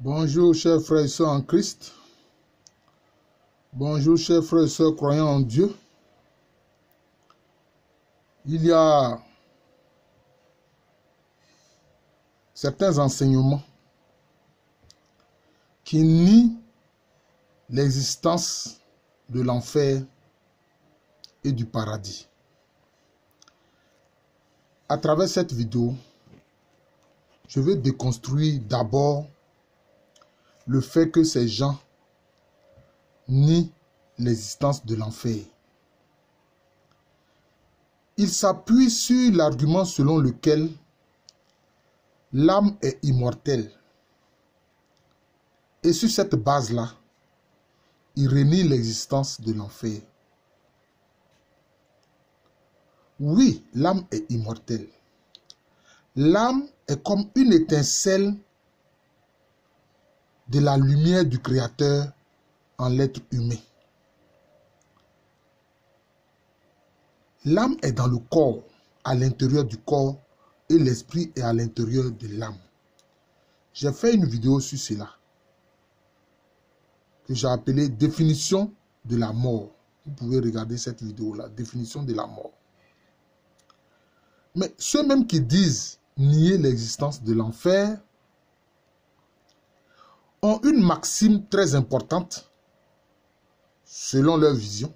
Bonjour chers frères et sœurs en Christ. Bonjour chers frères et sœurs croyants en Dieu. Il y a certains enseignements qui nient l'existence de l'enfer et du paradis. À travers cette vidéo, je vais déconstruire d'abord le fait que ces gens nient l'existence de l'enfer. Ils s'appuient sur l'argument selon lequel l'âme est immortelle. Et sur cette base-là, ils renient l'existence de l'enfer. Oui, l'âme est immortelle. L'âme est comme une étincelle de la lumière du Créateur en l'être humain. L'âme est dans le corps, à l'intérieur du corps, et l'esprit est à l'intérieur de l'âme. J'ai fait une vidéo sur cela, que j'ai appelée définition de la mort. Vous pouvez regarder cette vidéo-là, définition de la mort. Mais ceux mêmes qui disent nier l'existence de l'enfer ont une maxime très importante, selon leur vision,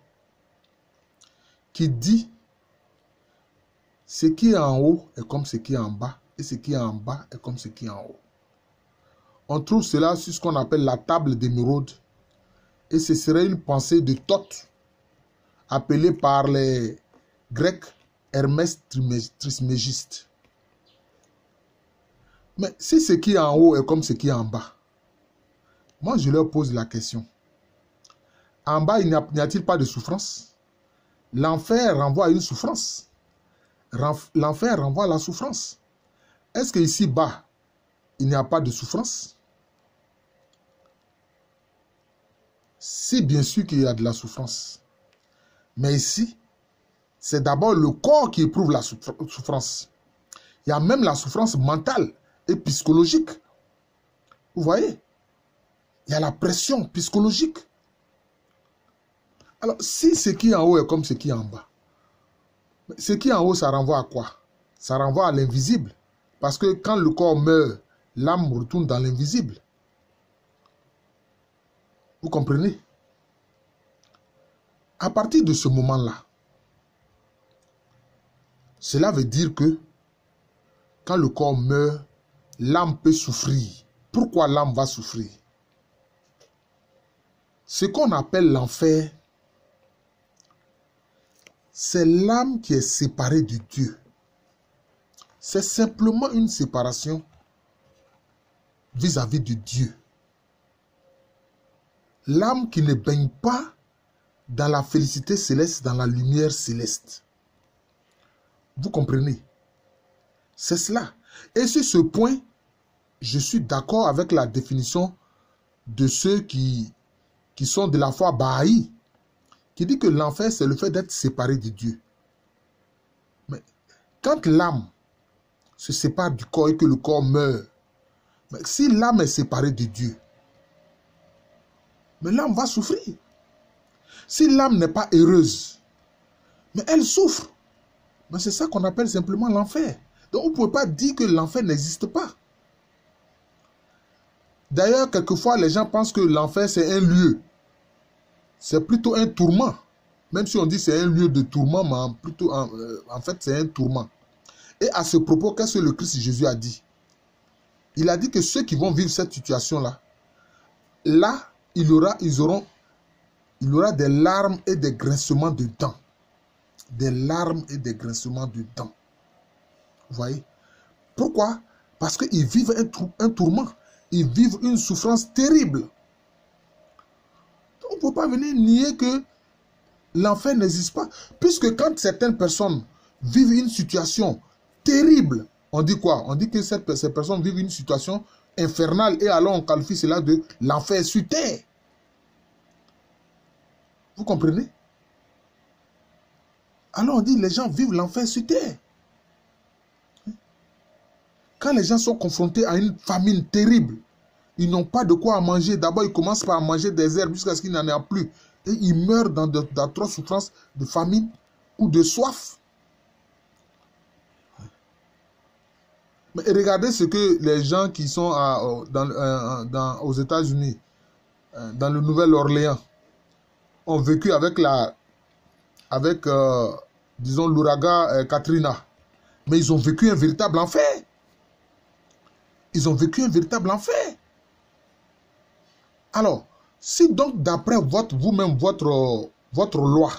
qui dit ce qui est en haut est comme ce qui est en bas, et ce qui est en bas est comme ce qui est en haut. On trouve cela sur ce qu'on appelle la table d'émeraude, et ce serait une pensée de Thoth, appelée par les Grecs Hermès Trismégiste. Mais si ce qui est en haut est comme ce qui est en bas, moi je leur pose la question. En bas, il n'y a-t-il pas de souffrance? L'enfer renvoie à une souffrance. L'enfer renvoie à la souffrance. Est-ce qu'ici bas, il n'y a pas de souffrance? Si, bien sûr qu'il y a de la souffrance. Mais ici, c'est d'abord le corps qui éprouve la souffrance. Il y a même la souffrance mentale et psychologique. Vous voyez? Il y a la pression psychologique. Alors, si ce qui est en haut est comme ce qui est en bas, ce qui est en haut, ça renvoie à quoi? Ça renvoie à l'invisible. Parce que quand le corps meurt, l'âme retourne dans l'invisible. Vous comprenez? À partir de ce moment-là, cela veut dire que quand le corps meurt, l'âme peut souffrir. Pourquoi l'âme va souffrir? Ce qu'on appelle l'enfer, c'est l'âme qui est séparée de Dieu. C'est simplement une séparation vis-à-vis de Dieu. L'âme qui ne baigne pas dans la félicité céleste, dans la lumière céleste. Vous comprenez? C'est cela. Et sur ce point, je suis d'accord avec la définition de ceux qui sont de la foi Baha'i, qui dit que l'enfer, c'est le fait d'être séparé de Dieu. Mais quand l'âme se sépare du corps et que le corps meurt, mais si l'âme est séparée de Dieu, mais l'âme va souffrir. Si l'âme n'est pas heureuse, mais elle souffre. Mais c'est ça qu'on appelle simplement l'enfer. Donc, on ne peut pas dire que l'enfer n'existe pas. D'ailleurs, quelquefois, les gens pensent que l'enfer, c'est un lieu. C'est plutôt un tourment. Même si on dit que c'est un lieu de tourment, mais plutôt, en fait, c'est un tourment. Et à ce propos, qu'est-ce que le Christ Jésus a dit? Il a dit que ceux qui vont vivre cette situation-là, là, il y aura des larmes et des grincements de dents. Des larmes et des grincements de dents. Vous voyez? Pourquoi? Parce qu'ils vivent un tourment. Ils vivent une souffrance terrible. On ne peut pas venir nier que l'enfer n'existe pas. Puisque quand certaines personnes vivent une situation terrible, on dit quoi? On dit que ces personnes vivent une situation infernale et alors on qualifie cela de l'enfer sur terre. Vous comprenez? Alors on dit les gens vivent l'enfer sur terre. Quand les gens sont confrontés à une famine terrible, Ils n'ont pas de quoi manger. D'abord, ils commencent par manger des herbes jusqu'à ce qu'il n'en ait plus. Et ils meurent dans d'atroces souffrances de famine ou de soif. Mais regardez ce que les gens qui sont aux États-Unis, dans le Nouvelle-Orléans, ont vécu avec disons, l'ouragan Katrina. Mais ils ont vécu un véritable enfer. Ils ont vécu un véritable enfer. Alors, si donc d'après vous-même, votre loi,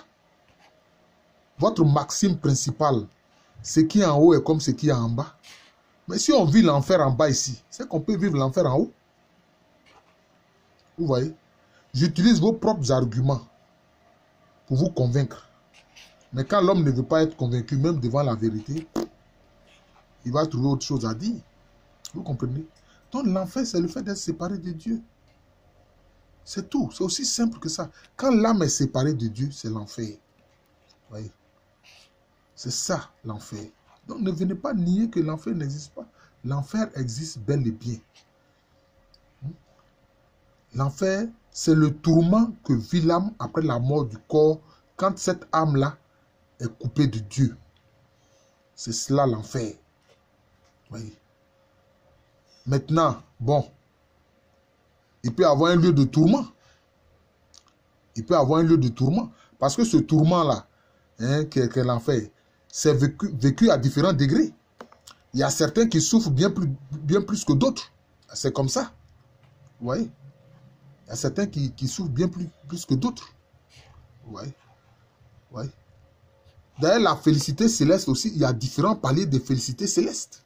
votre maxime principale, ce qui est en haut est comme ce qui est en bas. Mais si on vit l'enfer en bas ici, c'est qu'on peut vivre l'enfer en haut. Vous voyez? J'utilise vos propres arguments pour vous convaincre. Mais quand l'homme ne veut pas être convaincu, même devant la vérité, il va trouver autre chose à dire. Vous comprenez? Donc l'enfer, c'est le fait d'être séparé de Dieu. C'est tout. C'est aussi simple que ça. Quand l'âme est séparée de Dieu, c'est l'enfer. Vous voyez? C'est ça, l'enfer. Donc ne venez pas nier que l'enfer n'existe pas. L'enfer existe bel et bien. L'enfer, c'est le tourment que vit l'âme après la mort du corps, quand cette âme-là est coupée de Dieu. C'est cela l'enfer. Voyez. Maintenant, bon, il peut y avoir un lieu de tourment. Il peut y avoir un lieu de tourment. Parce que ce tourment-là, qu'est l'enfer, c'est vécu à différents degrés. Il y a certains qui souffrent bien plus que d'autres. C'est comme ça. Vous voyez? Il y a certains qui souffrent bien plus que d'autres. Vous voyez? Ouais. D'ailleurs, la félicité céleste aussi, il y a différents paliers de félicité céleste.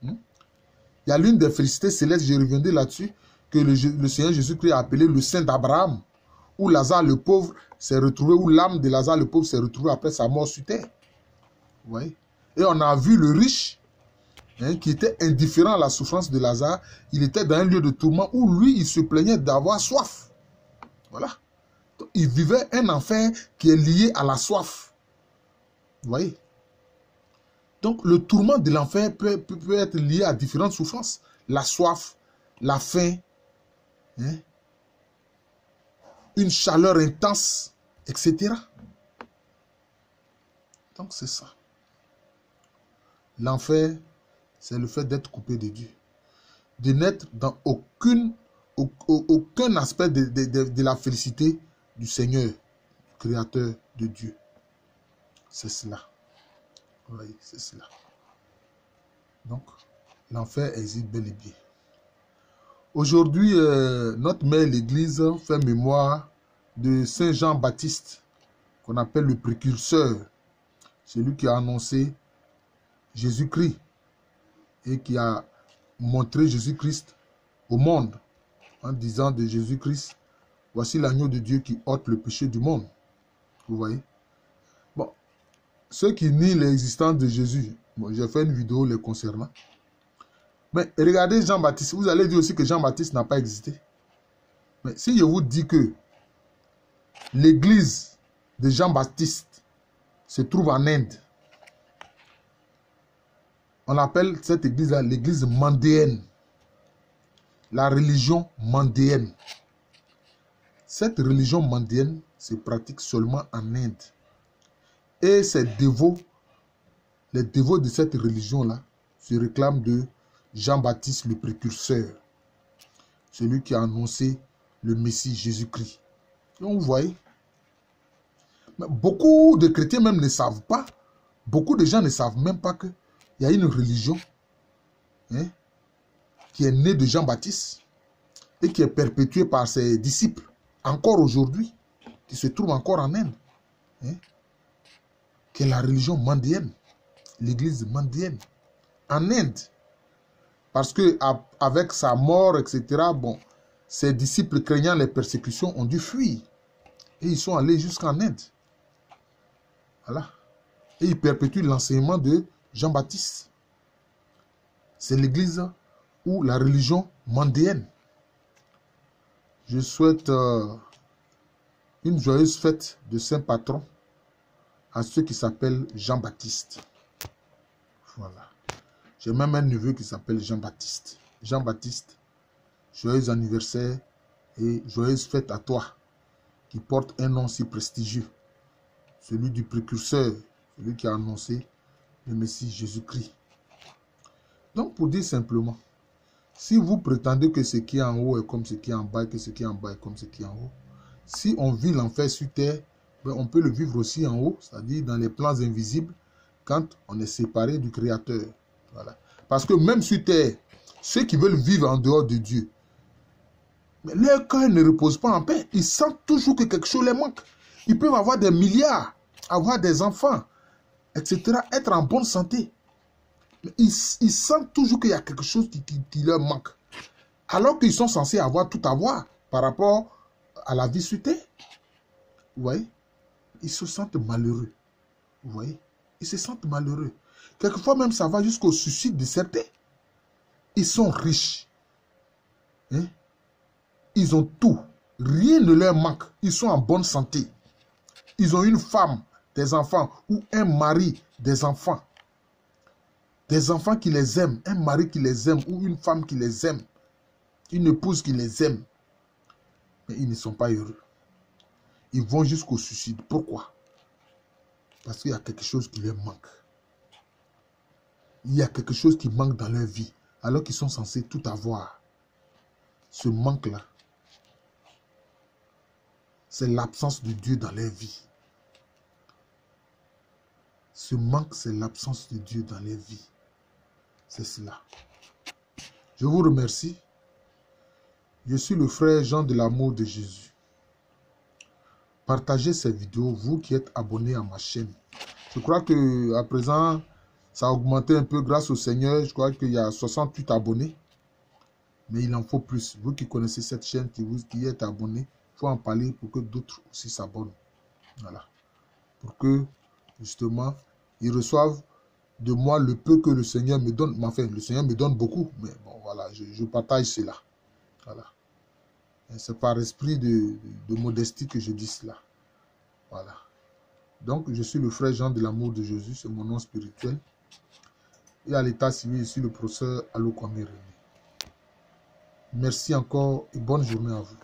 Il y a l'une des félicités célestes, je reviendrai là-dessus, que le Seigneur Jésus-Christ a appelé le Saint d'Abraham, où Lazare le pauvre s'est retrouvé, où l'âme de Lazare le pauvre s'est retrouvée après sa mort sur terre. Vous voyez? Et on a vu le riche, qui était indifférent à la souffrance de Lazare. Il était dans un lieu de tourment où lui, il se plaignait d'avoir soif. Voilà. Donc, il vivait un enfer qui est lié à la soif. Vous voyez? Donc, le tourment de l'enfer peut être lié à différentes souffrances. La soif, la faim, une chaleur intense, etc. Donc, c'est ça. L'enfer, c'est le fait d'être coupé de Dieu. De n'être dans aucun aspect de la félicité du Seigneur, Créateur de Dieu. C'est cela. Oui, c'est cela. Donc, l'enfer existe bel et bien. Aujourd'hui, notre mère, l'Église, fait mémoire de Saint Jean-Baptiste, qu'on appelle le précurseur, celui qui a annoncé Jésus-Christ et qui a montré Jésus-Christ au monde en disant de Jésus-Christ, voici l'agneau de Dieu qui ôte le péché du monde. Vous voyez? Bon, ceux qui nient l'existence de Jésus, bon, j'ai fait une vidéo les concernant. Mais regardez Jean-Baptiste, vous allez dire aussi que Jean-Baptiste n'a pas existé. Mais si je vous dis que l'église de Jean-Baptiste se trouve en Inde, on appelle cette église-là l'église mandéenne. La religion mandéenne. Cette religion mandéenne se pratique seulement en Inde. Et les dévots de cette religion-là se réclament de Jean-Baptiste le précurseur, celui qui a annoncé le Messie Jésus-Christ. Donc vous voyez, mais beaucoup de chrétiens même ne savent pas, beaucoup de gens ne savent même pas qu'il y a une religion qui est née de Jean-Baptiste et qui est perpétuée par ses disciples, encore aujourd'hui, qui se trouve encore en Inde, qui est la religion mandéenne, l'église mandéenne, en Inde. Parce que avec sa mort, etc., bon, ses disciples craignant les persécutions ont dû fuir. Et ils sont allés jusqu'en Inde. Voilà. Et ils perpétuent l'enseignement de Jean-Baptiste. C'est l'église ou la religion mandéenne. Je souhaite une joyeuse fête de Saint-Patron à ceux qui s'appellent Jean-Baptiste. Voilà. J'ai même un neveu qui s'appelle Jean-Baptiste. Jean-Baptiste, joyeux anniversaire et joyeuse fête à toi qui porte un nom si prestigieux, celui du précurseur, celui qui a annoncé le Messie Jésus-Christ. Donc, pour dire simplement, si vous prétendez que ce qui est en haut est comme ce qui est en bas, que ce qui est en bas est comme ce qui est en haut, si on vit l'enfer sur terre, ben on peut le vivre aussi en haut, c'est-à-dire dans les plans invisibles, quand on est séparé du Créateur. Voilà. Parce que même sur terre, ceux qui veulent vivre en dehors de Dieu, mais leur cœur ne repose pas en paix. Ils sentent toujours que quelque chose les manque. Ils peuvent avoir des milliards, avoir des enfants, etc., être en bonne santé. Mais ils sentent toujours qu'il y a quelque chose qui leur manque. Alors qu'ils sont censés tout avoir par rapport à la vie sur terre. Vous voyez? Ils se sentent malheureux. Vous voyez? Ils se sentent malheureux. Quelquefois même, ça va jusqu'au suicide de certains. Ils sont riches. Hein? Ils ont tout. Rien ne leur manque. Ils sont en bonne santé. Ils ont une femme, des enfants, ou un mari, des enfants. Des enfants qui les aiment, un mari qui les aime, ou une femme qui les aime, une épouse qui les aime. Mais ils ne sont pas heureux. Ils vont jusqu'au suicide. Pourquoi? Parce qu'il y a quelque chose qui leur manque. Il y a quelque chose qui manque dans leur vie, alors qu'ils sont censés tout avoir. Ce manque-là, c'est l'absence de Dieu dans leur vie. Ce manque, c'est l'absence de Dieu dans leur vie. C'est cela. Je vous remercie. Je suis le frère Jean de l'amour de Jésus. Partagez ces vidéos, vous qui êtes abonnés à ma chaîne. Je crois qu'à présent, ça a augmenté un peu grâce au Seigneur. Je crois qu'il y a 68 abonnés. Mais il en faut plus. Vous qui connaissez cette chaîne, qui êtes abonnés, il faut en parler pour que d'autres aussi s'abonnent. Voilà. Pour que, justement, ils reçoivent de moi le peu que le Seigneur me donne. Enfin, le Seigneur me donne beaucoup. Mais bon, voilà, je partage cela. Voilà. C'est par esprit de modestie que je dis cela. Voilà. Donc, je suis le frère Jean de l'amour de Jésus. C'est mon nom spirituel. Et à l'état civil, je suis le professeur Alokwame René. Merci encore et bonne journée à vous.